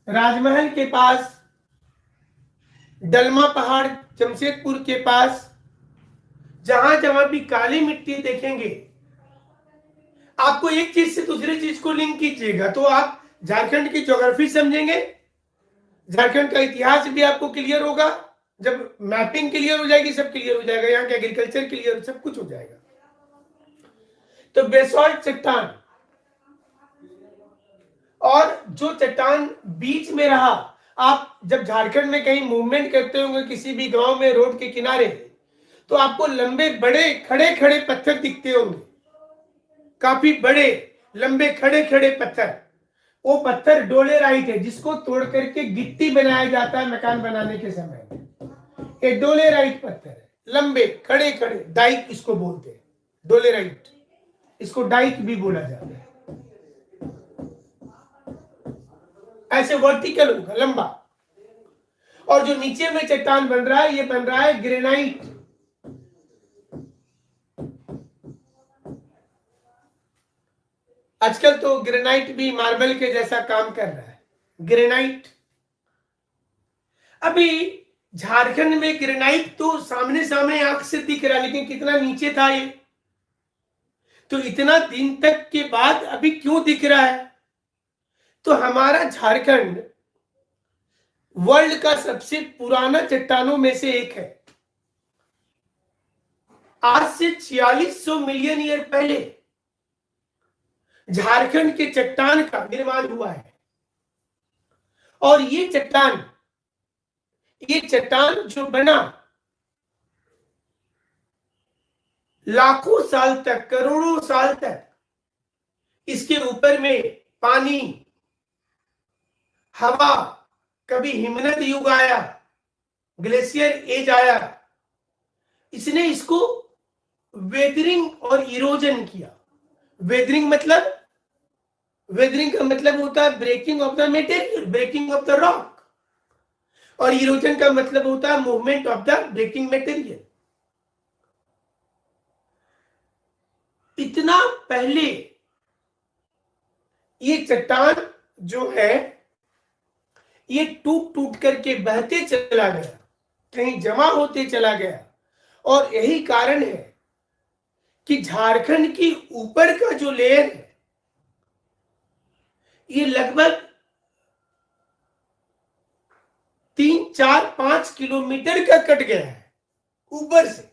राजमहल के पास, डलमा पहाड़ जमशेदपुर के पास, जहां जहां भी काली मिट्टी देखेंगे, आपको एक चीज से दूसरी चीज को लिंक कीजिएगा तो आप झारखंड की ज्योग्राफी समझेंगे, झारखंड का इतिहास भी आपको क्लियर होगा। जब मैपिंग क्लियर हो जाएगी, सब क्लियर हो जाएगा, यहाँ का एग्रीकल्चर क्लियर, सब कुछ हो जाएगा। तो बेसॉल्ट चट्टान, और जो चट्टान बीच में रहा, आप जब झारखंड में कहीं मूवमेंट करते होंगे किसी भी गांव में रोड के किनारे, तो आपको लंबे बड़े खड़े खड़े पत्थर दिखते होंगे, काफी बड़े लंबे खड़े खड़े पत्थर। वो पत्थर डोलेराइट है, जिसको तोड़ करके गिट्टी बनाया जाता है मकान बनाने के समय। ये डोलेराइट पत्थर है, लंबे खड़े खड़े, डाइक इसको बोलते हैं, डोलेराइट, इसको डाइक भी बोला जाता है। ऐसे वर्टिकल होगा, लंबा। और जो नीचे में चट्टान बन रहा है, ये बन रहा है ग्रेनाइट। आजकल तो ग्रेनाइट भी मार्बल के जैसा काम कर रहा है, ग्रेनाइट। अभी झारखंड में ग्रेनाइट तो सामने सामने आंख से दिख रहा है, लेकिन कितना नीचे था ये, तो इतना दिन तक के बाद अभी क्यों दिख रहा है? तो हमारा झारखंड वर्ल्ड का सबसे पुराना चट्टानों में से एक है। आज से 4600 मिलियन ईयर पहले झारखंड के चट्टान का निर्माण हुआ है। और ये चट्टान जो बना, लाखों साल तक, करोड़ों साल तक इसके ऊपर में पानी, हवा, कभी हिमनद युग आया, ग्लेशियर एज आया, इसने इसको वेदरिंग और इरोजन किया। वेदरिंग का मतलब होता है breaking of the material, breaking of the rock. और इरोजन का मतलब होता है movement of the breaking material. इतना पहले ये चट्टान जो है, ये टूट टूट करके बहते चला गया, कहीं जमा होते चला गया। और यही कारण है कि झारखंड की ऊपर का जो लेयर है, ये लगभग 3, 4, 5 किलोमीटर का कट गया है ऊपर से।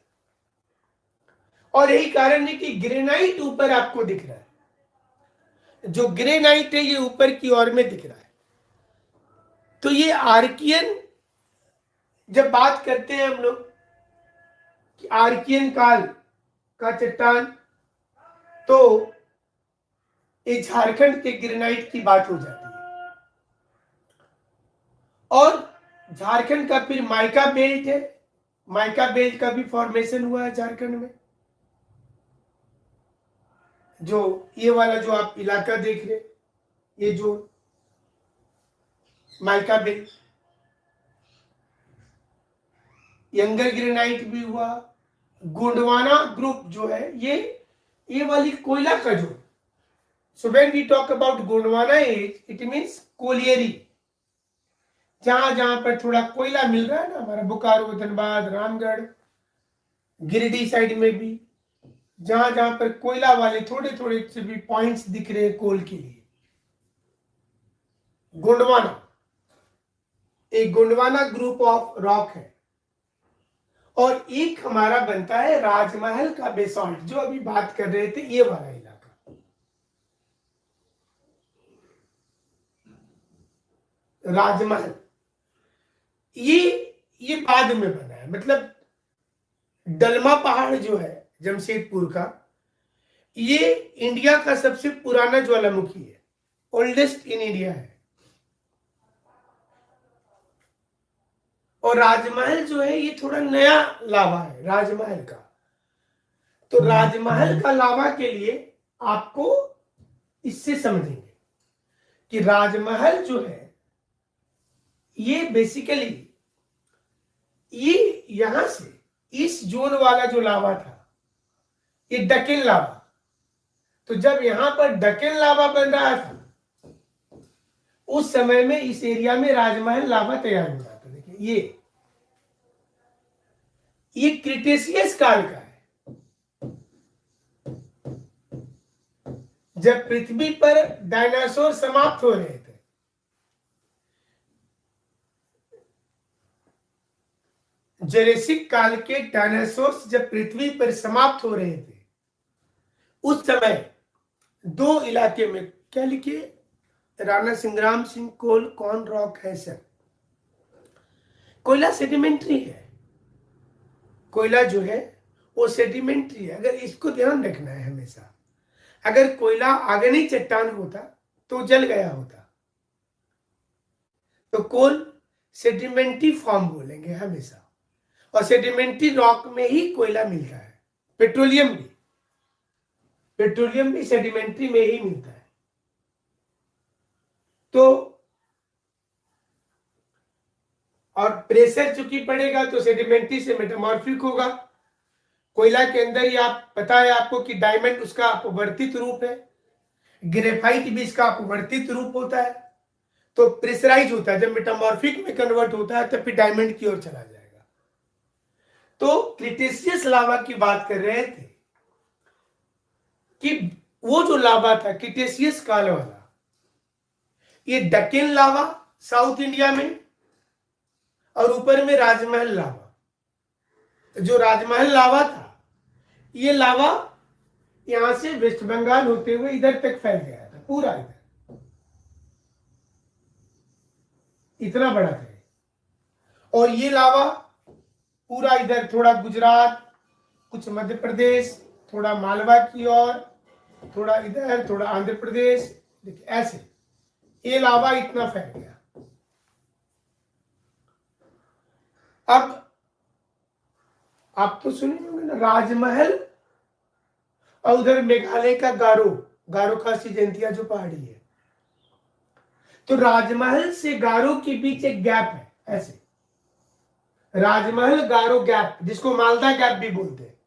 और यही कारण है कि ग्रेनाइट ऊपर आपको दिख रहा है। जो ग्रेनाइट है ये ऊपर की ओर में दिख रहा है। तो ये आर्कियन, जब बात करते हैं हम लोग कि आर्कियन काल का चट्टान, तो ये झारखंड के ग्रेनाइट की बात हो जाती है। और झारखंड का फिर माइका बेल्ट है, माइका बेल्ट का भी फॉर्मेशन हुआ है झारखंड में। जो ये वाला जो आप इलाका देख रहे, ये जो माइका बेल्ट, यंगर ग्रेनाइट भी हुआ। गोंडवाना ग्रुप जो है, ये वाली कोयला का जो So when we talk about Gondwana age, it means colliery, जहां जहां पर थोड़ा कोयला मिल रहा है ना, हमारा बोकारो, धनबाद, रामगढ़, गिरिडीह साइड में भी, जहां जहां पर कोयला वाले थोड़े थोड़े से भी पॉइंट्स दिख रहे हैं कोल के लिए, गोंडवाना एक गोंडवाना ग्रुप ऑफ रॉक है। और एक हमारा बनता है राजमहल का बेसॉल्ट, जो अभी बात कर रहे थे, ये वाला इलाका राजमहल, ये बाद में बना है। मतलब डलमा पहाड़ जो है जमशेदपुर का, ये इंडिया का सबसे पुराना ज्वालामुखी है, ओल्डेस्ट इन इंडिया है। और राजमहल जो है ये थोड़ा नया लावा है राजमहल का। तो राजमहल का लावा के लिए आपको इससे समझेंगे कि राजमहल जो है ये बेसिकली ये यहां से इस जोन वाला जो लावा था, ये डकेन लावा। तो जब यहां पर डकेन लावा बन रहा था, उस समय में इस एरिया में राजमहल लावा तैयार हो रहा था। देखिए ये क्रिटेशियस काल का है, जब पृथ्वी पर डायनासोर समाप्त हो रहे थे। जुरासिक काल के डायनासोर्स जब पृथ्वी पर समाप्त हो रहे थे, उस समय दो इलाके में, क्या लिखिए, राणा संग्राम सिंह कोल कौन रॉक है सर? कोयला सेडिमेंट्री है, कोयला जो है वो सेडिमेंट्री है। अगर इसको ध्यान रखना है हमेशा, अगर कोयला आग्नेय चट्टान होता तो जल गया होता। तो कोल सेडिमेंट्री फॉर्म बोलेंगे हमेशा, और सेडिमेंट्री रॉक में ही कोयला मिलता है। पेट्रोलियम भी सेडिमेंट्री में ही मिलता है। तो और प्रेशर चूंकि पड़ेगा तो सेडिमेंट्री से मेटामॉर्फिक होगा। कोयला के अंदर ही आप पता है आपको कि डायमंड उसका अपवर्तित रूप है, ग्रेफाइट भी इसका अपवर्तित रूप होता है। तो प्रेशराइज होता है, जब मेटामॉर्फिक में कन्वर्ट होता है तब फिर डायमंड की ओर चला जाएगा। तो क्रिटेशियस लावा की बात कर रहे थे कि वो जो लावा था क्रिटेशियस काल वाला, ये डकेन लावा साउथ इंडिया में, और ऊपर में राजमहल लावा। जो राजमहल लावा था, ये लावा यहां से वेस्ट बंगाल होते हुए इधर तक फैल गया था, पूरा इधर, इतना बड़ा था। और ये लावा पूरा इधर, थोड़ा गुजरात, कुछ मध्य प्रदेश, थोड़ा मालवा की ओर, थोड़ा इधर, थोड़ा आंध्र प्रदेश, देखिए ऐसे ये लावा इतना फैल गया। अब आप तो सुने होंगे ना राजमहल, और उधर मेघालय का गारो खासी जयंतिया जो पहाड़ी है, तो राजमहल से गारो के बीच एक गैप है, ऐसे राजमहल गारो गैप, जिसको मालदा गैप भी बोलते हैं,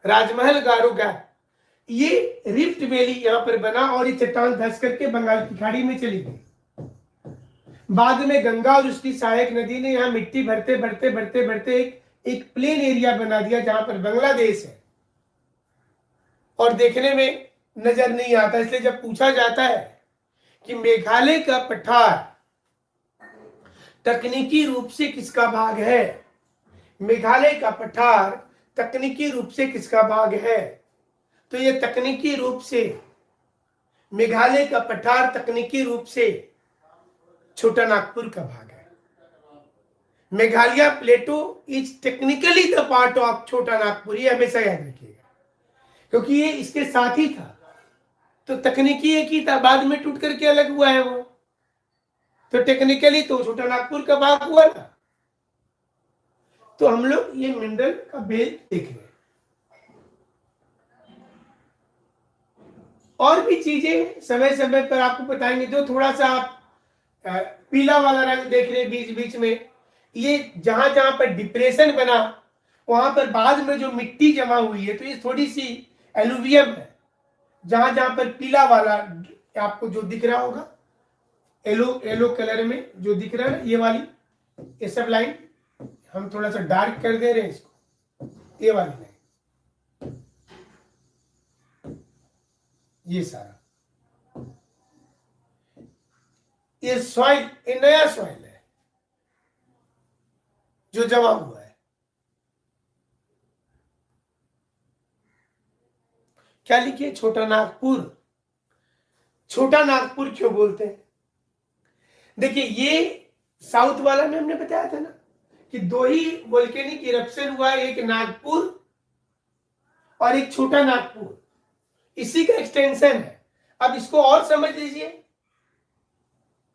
राजमहल गारो गैप, ये रिफ्ट वैली यहां पर बना और ये चट्टान धंस करके बंगाल की खाड़ी में चली गई। बाद में गंगा और उसकी सहायक नदी ने यहां मिट्टी भरते भरते भरते भरते एक प्लेन एरिया बना दिया, जहां पर बांग्लादेश है और देखने में नजर नहीं आता। इसलिए जब पूछा जाता है कि मेघालय का पठार तकनीकी रूप से किसका भाग है, मेघालय का पठार तकनीकी रूप से किसका भाग है, तो ये तकनीकी रूप से मेघालय का पठार तकनीकी रूप से छोटा नागपुर का भाग है। Meghalaya plateau is technically the part of Chota Nagpur, ये हमेशा याद रखिएगा, क्योंकि ये इसके साथ ही था। तो तकनीकी एक ही था, बाद में टूट करके अलग हुआ है वो, तो टेक्निकली तो छोटा नागपुर का भाग हुआ था। तो हम लोग ये मिनरल का बेल्ट देख रहे हैं। और भी चीजें समय समय पर आपको बताएंगे। जो थोड़ा सा आप पीला वाला रंग देख रहे हैं बीच बीच में, ये जहां जहां पर डिप्रेशन बना वहां पर बाद में जो मिट्टी जमा हुई है, तो ये थोड़ी सी एलुवियम है, जहां जहां पर पीला वाला आपको जो दिख रहा होगा, येलो कलर में जो दिख रहा है, ये वाली, ये सब लाइन हम थोड़ा सा डार्क कर दे रहे हैं इसको, ये वाली लाइन, ये सारा, ये सॉइल, ये नया सॉइल है जो जमा हुआ है। क्या लिखिए? छोटा नागपुर। छोटा नागपुर क्यों बोलते हैं? देखिए, ये साउथ वाला में हमने बताया था ना कि दो ही वोल्केनिक इरप्शन हुआ है, एक नागपुर और एक छोटा नागपुर, इसी का एक्सटेंशन है। अब इसको और समझ लीजिए,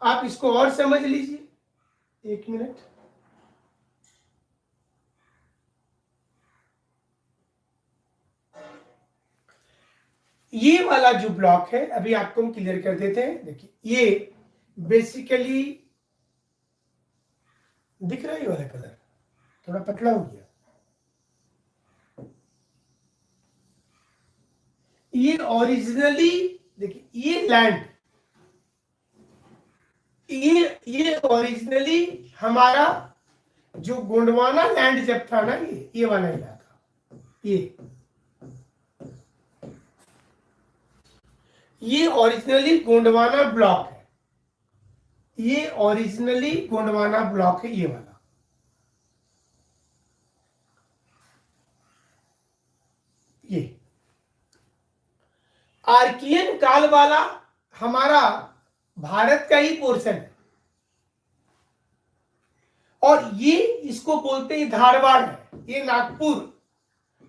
आप इसको और समझ लीजिए, एक मिनट। ये वाला जो ब्लॉक है, अभी आपको हम क्लियर कर देते हैं। देखिए, ये बेसिकली दिख रहा है, ये वाला कलर थोड़ा पतला हो गया। ये ओरिजिनली, देखिए, ये लैंड, ये ओरिजिनली हमारा जो गोंडवाना लैंड जब था ना, ये वाला इलाका, ये ओरिजिनली गोंडवाना ब्लॉक है, ये ओरिजिनली गोंडवाना ब्लॉक है, ये वाला। ये आर्कियन काल वाला हमारा भारत का ही पोर्शन है, और ये इसको बोलते हैं धारवाड़ है। ये नागपुर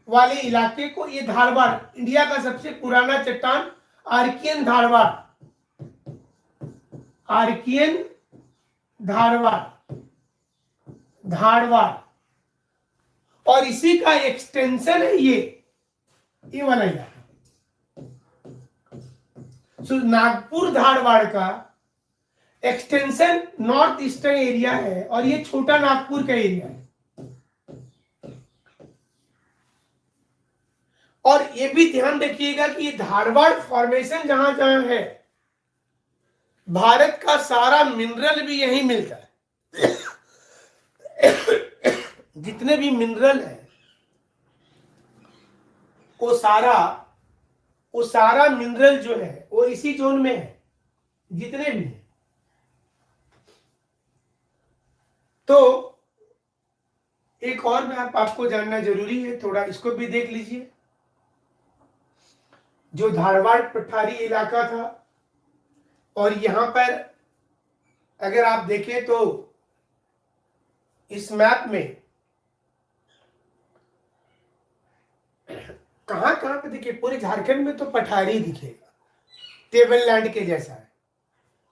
वाले इलाके को, ये धारवाड़, इंडिया का सबसे पुराना चट्टान आर्कियन धारवाड़, आर्कियन धारवाड़, धारवाड़, और इसी का एक्सटेंशन है ये वाला इलाका। तो नागपुर धारवाड़ का एक्सटेंशन नॉर्थ ईस्टर्न एरिया है, और ये छोटा नागपुर का एरिया है। और ये भी ध्यान रखिएगा कि ये धारवाड़ फॉर्मेशन जहां जहां है, भारत का सारा मिनरल भी यहीं मिलता है। जितने भी मिनरल है, वो सारा मिनरल जो है वो इसी जोन में है, जितने भी है। तो एक और बात आपको जानना जरूरी है, थोड़ा इसको भी देख लीजिए। जो धारवाड़ पठारी इलाका था, और यहां पर अगर आप देखें तो इस मैप में कहां कहां पे देखिए, पूरे झारखंड में तो पठारी दिखेगा, टेबल लैंड के जैसा है।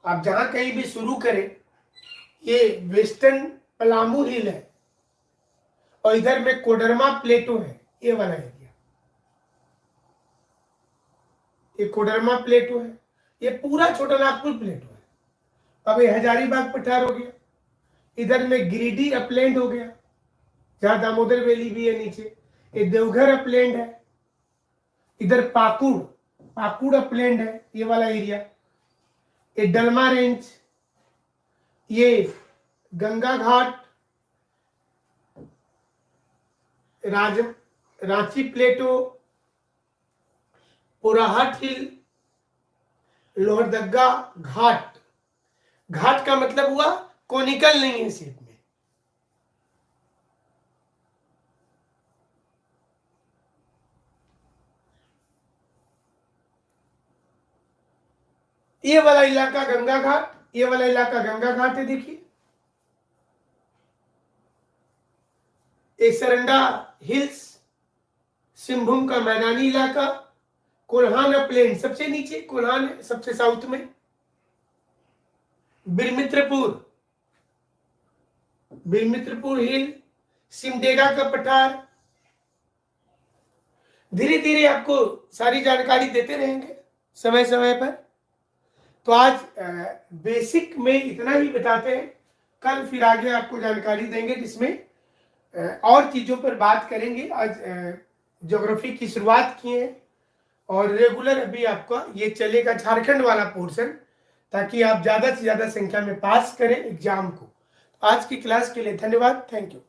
आप जहां कहीं भी शुरू करें, ये वेस्टर्न पलामू हिल है, और इधर में कोडरमा प्लेटो है, ये वाला एरिया, ये कोडरमा प्लेटो है, ये पूरा छोटा नागपुर प्लेटो है। अब ये हजारीबाग पठार हो गया, इधर में गिरिडीह अपलैंड हो गया, जहां दामोदर वैली भी है नीचे, ये देवघर अपलैंड है, इधर पाकुड़ अपलैंड है, ये वाला एरिया, ये डलमा रेंज, ये गंगा घाट, रांची प्लेटो, पुराहट हिल, लोहरदगा घाट। घाट का मतलब हुआ कोनिकल नहीं है शेप में। ये वाला इलाका गंगा घाट, ये वाला इलाका गंगा घाट है। देखिए, सरंडा हिल्स, सिंहभूम का मैदानी इलाका, कोल्हान प्लेन सबसे नीचे, कोल्हान है सबसे साउथ में, बिरमित्रपुर हिल, सिमडेगा का पठार। धीरे धीरे आपको सारी जानकारी देते रहेंगे समय समय पर। तो आज बेसिक में इतना ही बताते हैं, कल फिर आगे आपको जानकारी देंगे, जिसमें और चीजों पर बात करेंगे। आज ज्योग्राफी की शुरुआत की है, और रेगुलर अभी आपका ये चलेगा झारखंड वाला पोर्शन, ताकि आप ज़्यादा से ज़्यादा संख्या में पास करें एग्जाम को। आज की क्लास के लिए धन्यवाद, थैंक यू।